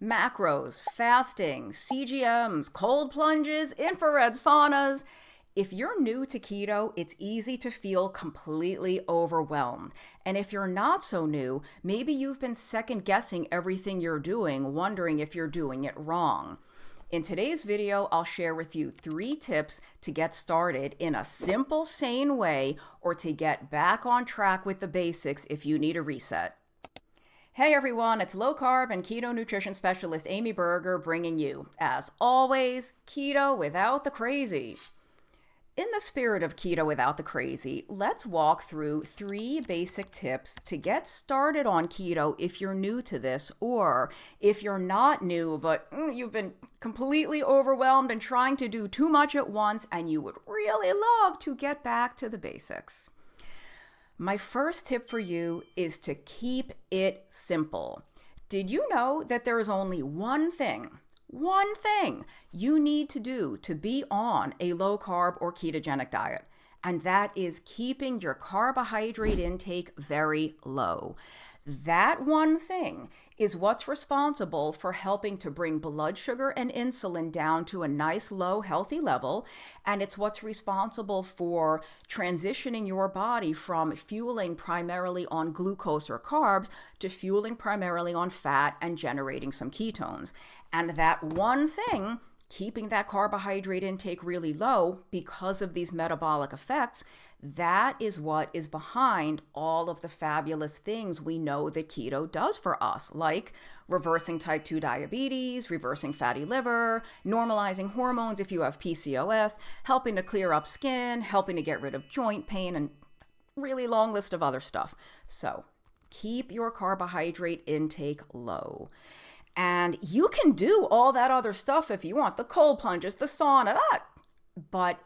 macros, fasting, CGMs, cold plunges, infrared saunas. If you're new to keto, it's easy to feel completely overwhelmed. And if you're not so new, maybe you've been second guessing everything you're doing, wondering if you're doing it wrong. In today's video, I'll share with you 3 tips to get started in a simple, sane way, or to get back on track with the basics if you need a reset. Hey everyone, it's low carb and keto nutrition specialist Amy Berger bringing you, as always, keto without the crazy. In the spirit of keto without the crazy, let's walk through 3 basic tips to get started on keto if you're new to this, or if you're not new, but you've been completely overwhelmed and trying to do too much at once, and you would really love to get back to the basics. My first tip for you is to keep it simple. Did you know that there is only one thing you need to do to be on a low carb or ketogenic diet? And that is keeping your carbohydrate intake very low. That one thing is what's responsible for helping to bring blood sugar and insulin down to a nice, low, healthy level. And it's what's responsible for transitioning your body from fueling primarily on glucose or carbs to fueling primarily on fat and generating some ketones. And that one thing, keeping that carbohydrate intake really low because of these metabolic effects, that is what is behind all of the fabulous things we know that keto does for us, like reversing type 2 diabetes, reversing fatty liver, normalizing hormones if you have PCOS, helping to clear up skin, helping to get rid of joint pain, and really long list of other stuff. So keep your carbohydrate intake low. And you can do all that other stuff if you want, the cold plunges, the sauna, but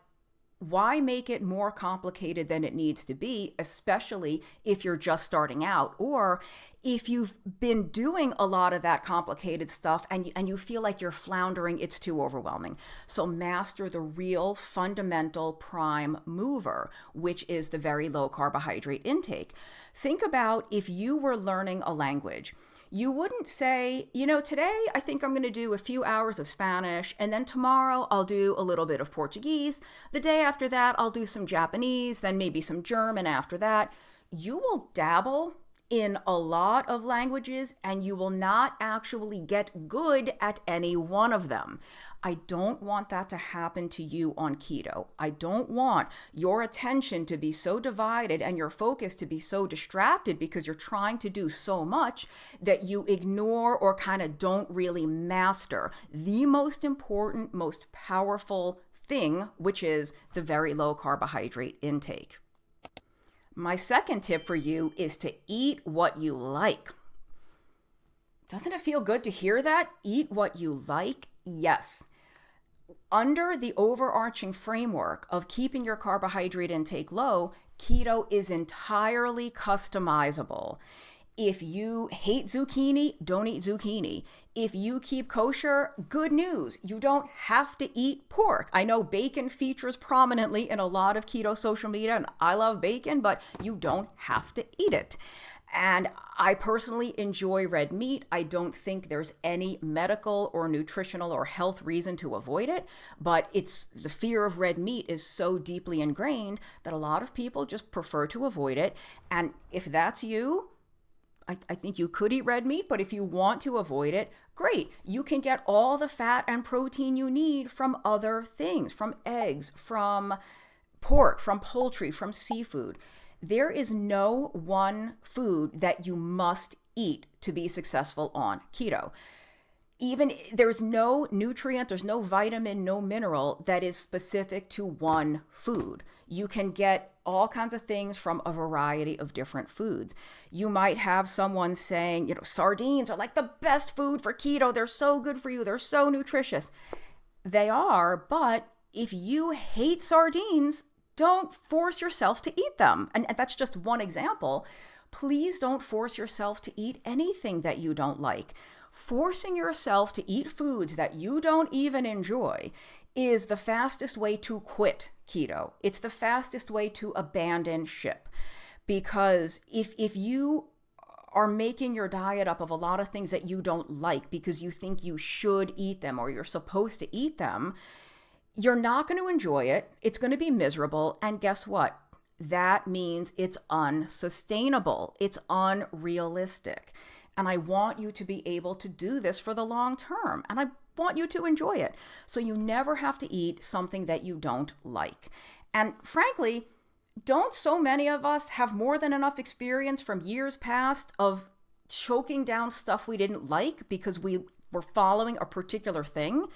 why make it more complicated than it needs to be, especially if you're just starting out, or if you've been doing a lot of that complicated stuff and you feel like you're floundering, it's too overwhelming. So master the real fundamental prime mover, which is the very low carbohydrate intake. Think about if you were learning a language. You wouldn't say, today I think I'm going to do a few hours of Spanish, and then tomorrow I'll do a little bit of Portuguese. The day after that, I'll do some Japanese, then maybe some German after that. You will dabble in a lot of languages, and you will not actually get good at any one of them. I don't want that to happen to you on keto. I don't want your attention to be so divided and your focus to be so distracted because you're trying to do so much that you ignore or kind of don't really master the most important, most powerful thing, which is the very low carbohydrate intake. My second tip for you is to eat what you like. Doesn't it feel good to hear that? Eat what you like? Yes. Under the overarching framework of keeping your carbohydrate intake low, keto is entirely customizable. If you hate zucchini, don't eat zucchini. If you keep kosher, good news, you don't have to eat pork. I know bacon features prominently in a lot of keto social media, and I love bacon, but you don't have to eat it. And I personally enjoy red meat. I don't think there's any medical or nutritional or health reason to avoid it, but it's the fear of red meat is so deeply ingrained that a lot of people just prefer to avoid it. And if that's you, I think you could eat red meat, but if you want to avoid it, great. You can get all the fat and protein you need from other things, from eggs, from pork, from poultry, from seafood. There is no one food that you must eat to be successful on keto. Even there's no nutrient, there's no vitamin, no mineral that is specific to one food. You can get all kinds of things from a variety of different foods. You might have someone saying, sardines are like the best food for keto. They're so good for you. They're so nutritious. They are, but if you hate sardines, don't force yourself to eat them. And that's just one example. Please don't force yourself to eat anything that you don't like. Forcing yourself to eat foods that you don't even enjoy is the fastest way to quit keto. It's the fastest way to abandon ship. Because if you are making your diet up of a lot of things that you don't like because you think you should eat them or you're supposed to eat them, you're not going to enjoy it. It's going to be miserable. And guess what? That means it's unsustainable. It's unrealistic. And I want you to be able to do this for the long term. And I want you to enjoy it. So you never have to eat something that you don't like. And frankly, don't so many of us have more than enough experience from years past of choking down stuff we didn't like because we were following a particular thing?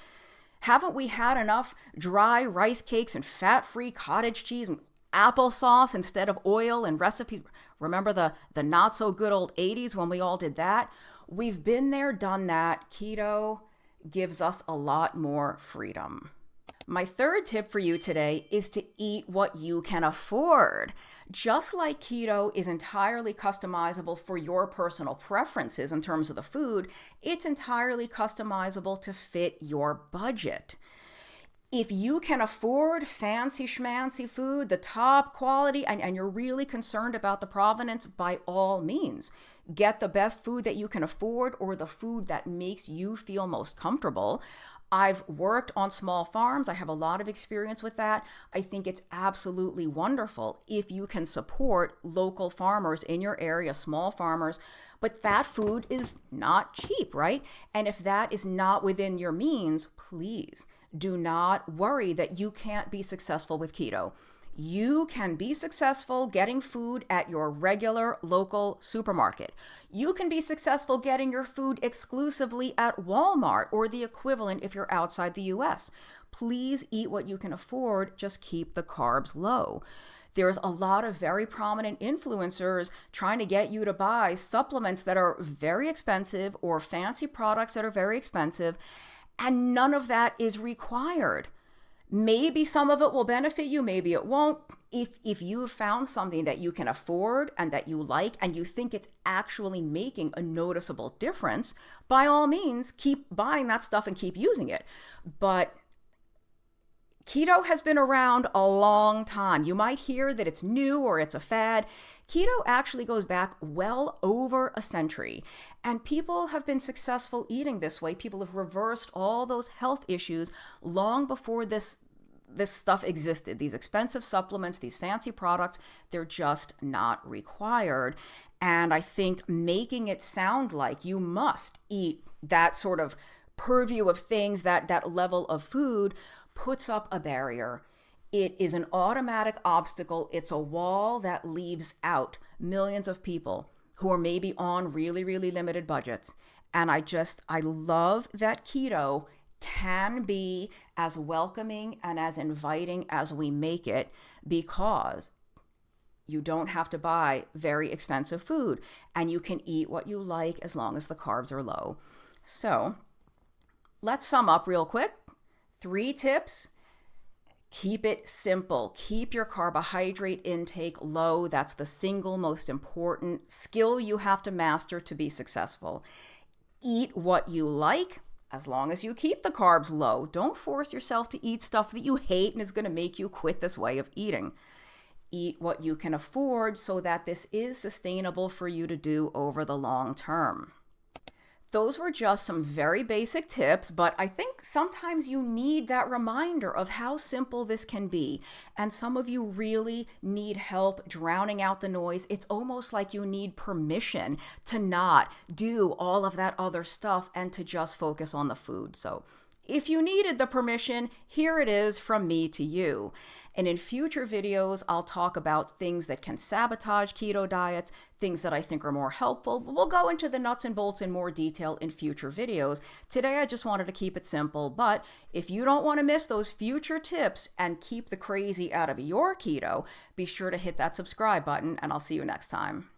Haven't we had enough dry rice cakes and fat-free cottage cheese and applesauce instead of oil and recipes? Remember the not so good old 80s when we all did that? We've been there, done that. Keto gives us a lot more freedom. My third tip for you today is to eat what you can afford. Just like keto is entirely customizable for your personal preferences in terms of the food, it's entirely customizable to fit your budget. If you can afford fancy schmancy food, the top quality, and you're really concerned about the provenance, by all means, get the best food that you can afford or the food that makes you feel most comfortable. I've worked on small farms. I have a lot of experience with that. I think it's absolutely wonderful if you can support local farmers in your area, small farmers, but that food is not cheap, right? And if that is not within your means, please do not worry that you can't be successful with keto. You can be successful getting food at your regular local supermarket. You can be successful getting your food exclusively at Walmart or the equivalent if you're outside the US. Please eat what you can afford, just keep the carbs low. There's a lot of very prominent influencers trying to get you to buy supplements that are very expensive or fancy products that are very expensive, and none of that is required. Maybe some of it will benefit you, maybe it won't. If you've found something that you can afford and that you like and you think it's actually making a noticeable difference, by all means, keep buying that stuff and keep using it. But keto has been around a long time. You might hear that it's new or it's a fad. Keto actually goes back well over a century, and people have been successful eating this way. People have reversed all those health issues long before this stuff existed. These expensive supplements, these fancy products, they're just not required. And I think making it sound like you must eat that sort of purview of things, that level of food, puts up a barrier. It is an automatic obstacle. It's a wall that leaves out millions of people who are maybe on really, really limited budgets. And I love that keto can be as welcoming and as inviting as we make it, because you don't have to buy very expensive food and you can eat what you like as long as the carbs are low. So let's sum up real quick. 3 tips. Keep it simple. Keep your carbohydrate intake low. That's the single most important skill you have to master to be successful. Eat what you like as long as you keep the carbs low. Don't force yourself to eat stuff that you hate and is going to make you quit this way of eating. Eat what you can afford so that this is sustainable for you to do over the long term. Those were just some very basic tips, but I think sometimes you need that reminder of how simple this can be. And some of you really need help drowning out the noise. It's almost like you need permission to not do all of that other stuff and to just focus on the food. So if you needed the permission, here it is from me to you. And in future videos, I'll talk about things that can sabotage keto diets, things that I think are more helpful. We'll go into the nuts and bolts in more detail in future videos. Today, I just wanted to keep it simple. But if you don't want to miss those future tips and keep the crazy out of your keto, be sure to hit that subscribe button, and I'll see you next time.